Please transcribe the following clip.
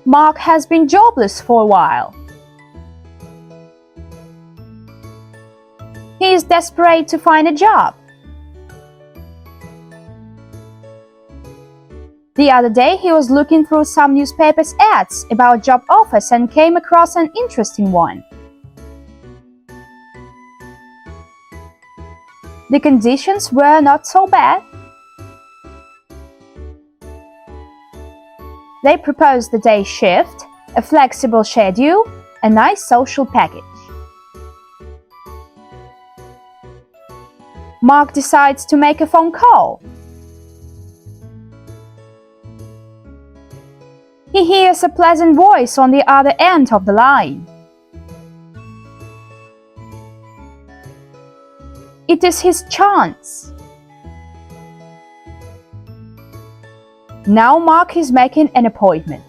Mark has been jobless for a while. He is desperate to find a job. The other day he was looking through some newspapers' ads about job offers and came across an interesting one. The conditions were not so bad. They proposed a day shift, a flexible schedule, a nice social package. Mark decides to make a phone call. He hears a pleasant voice on the other end of the line. It is his chance. Now Mark is making an appointment.